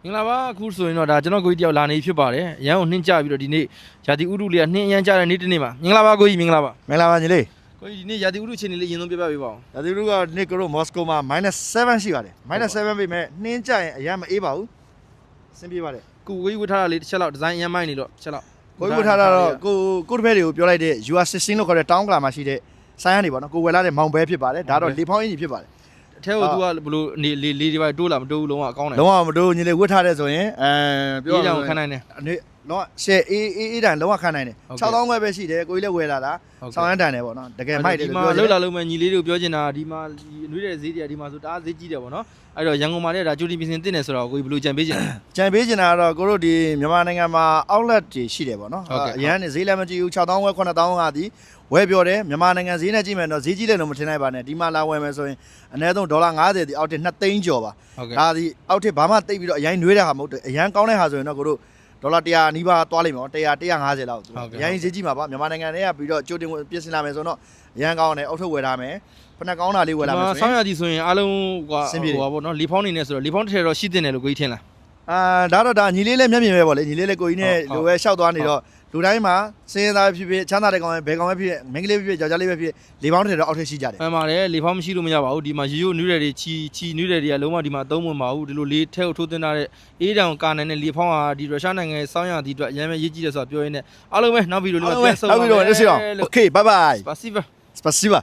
မင်္ဂလာပါအခုဆိုရင်တော့ဒါကျွန်တော်ကိုကြီးတယောက်လာနေဖြစ်ပါတယ်ရန်ကိုနှင်းကြပြီးတော့ဒီနေ့ရာသီဥတုလေးကနှင်းအရမ်းကြတဲ့နေ့တစ်နေ့မှာမင်္ဂလာပါကိုကြီးမင်္ဂလာပါ မင်္ဂလာပါညီလေး ကိုကြီးဒီနေ့ရာသီဥတုအခြေအနေလေးရင်ဆုံးပြပြပေးပါဦး ဒါဒီလူကနေ့ကတော့မော်စကိုမှာ -7 ရှိပါတယ် -7 ပြီမဲ့နှင်းကြရင်အရင်မအေးပါဘူးဆင်းပြေးပါတယ် ကိုကြီးဝတ်ထားတာလေးတစ်ချက်လောက်ဒီဇိုင်းအရမ်းမိုင်းနေတော့တစ်ချက်လောက် ကိုကြီးဝတ်ထားတာတော့ကိုတပည့်တွေကိုပြောလိုက်တဲ့ UR16 လို့ခေါ်တဲ့တောင်းကလာမှာရှိတဲ့ဆိုင်းရနေပေါ့နော်ကိုဝယ်လာတဲ့မောင်ဘဲဖြစ်ပါတယ်ဒါတော့လေဖောင်းအင်ကြီးဖြစ်ပါတယ် အထဲကိုသူကဘလို့နေလေးတွေပါတိုးလာမတိုးဘူးလုံးဝအကောင်းတယ် လုံးဝမတိုးညီလေးဝတ်ထားတဲ့ဆိုရင်ပြော အေးကြောင်ခံနိုင်တယ် အနေလုံးဝရှယ်အေးတန်လုံးဝခံနိုင်တယ်6000ခွဲပဲရှိတယ်ကိုကြီးလည်းဝယ်လာတာဆောင်းရန်တန်တယ်ပေါ့နော်တကယ်မိုက်တယ် ဒီ လို့ မှာ ပြောချင် လှုပ်လာလို့မှညီလေးတို့ပြောချင်တာဒီမှာအနှွေးတဲ့ဈေးတွေကဒီမှာဆိုတအားဈေးကြီးတယ်ပေါ့နော်အဲ့တော့ရန်ကုန်မှာလည်းဒါကြိုတင်ပြင်ဆင်တင်တယ်ဆိုတော့ကိုကြီးဘလို့ကြံပေးချင်တယ် ကြံပေးချင်တာကတော့ကိုတို့ဒီမြန်မာနိုင်ငံမှာ outlet တွေရှိတယ်ပေါ့နော် ဟုတ်ကဲ့ အရန်ဈေးလည်းမကြည့်ဘူး6000ခွဲ9000ဟာဒီဝယ်ပြောတယ်မြန်မာနိုင်ငံဈေးနဲ့ကြည့်မယ်တော့ဈေးကြီးတယ်လို့မထင်နိုင်ပါနဲ့ဒီမှာလာဝယ်မယ်ဆိုရင်အနည်းဆုံး$50ဒီအောက်တစ်2သိန်းကျော်ပါ ဟုတ်ကဲ့ ဒါဒီအောက်တစ်ဘာမှတိတ်ပြီးတော့အရင်နှွေးတဲ့ဟာမဟုတ်တယ်အရန်ကောင်းတဲ့ဟာဆိုရင်တော့ကိုတို့$100နီးပါးသွားလိမ့်မယ်100 150လောက်အရင်ဈေးကြီးမှာပါမြန်မာနိုင်ငံထဲကပြီးတော့ကြိုတင်ပြင်ဆင်လာမယ်ဆိုတော့အရန်ကောင်းတယ်အောက်ထုတ်ဝယ်ထားမယ်ဖက်နှက်ကောင်းတာလေးဝယ်လာမယ်ဆိုရင် ဆောင်းရသည်ဆိုရင်အားလုံးဟိုပါပေါ့နော်လေဖောင်းနေနေဆိုတော့လေဖောင်းတစ်ထည်တော့ရှိတင်တယ်လို့ကိုကြီးထင်လား ဒါတော့ဒါညီလေးလည်းမျက်မြင်ပဲပေါ့လေညီလေးလည်းကိုကြီးနဲ့လိုပဲရှောက်သွားနေတော့လူတိုင်းမှာစင်းသားဖြစ်ဖြစ်ချမ်းသာတဲ့ကောင်ပဲဘယ်ကောင်ပဲဖြစ်ဖြစ်မိန်းကလေးဖြစ်ဖြစ်ယောက်ျားလေးပဲဖြစ်လေပေါင်းတွေတော့အောက်ထည့်ရှိကြတယ် မှန်ပါတယ်လေဖောင်းမရှိလို့မရပါဘူးဒီမှာရိုးနွေးတယ်တွေချီနွေးတယ်တွေကလုံးဝဒီမှာသုံးမပါဘူးဒီလိုလေးထဲကိုထိုးသွင်းထားတဲ့အေးတောင်ကာနိုင်တဲ့လေဖောင်းဟာဒီရုရှားနိုင်ငံစောင်းရသည်အတွက်အရင်ပဲရေးကြည့်တယ်ဆိုတာပြောရင်းနဲ့အားလုံးပဲနောက်ဗီဒီယိုလေးမှာပြန်ဆုံပါမယ် Okay bye bye Спасибо Спасибо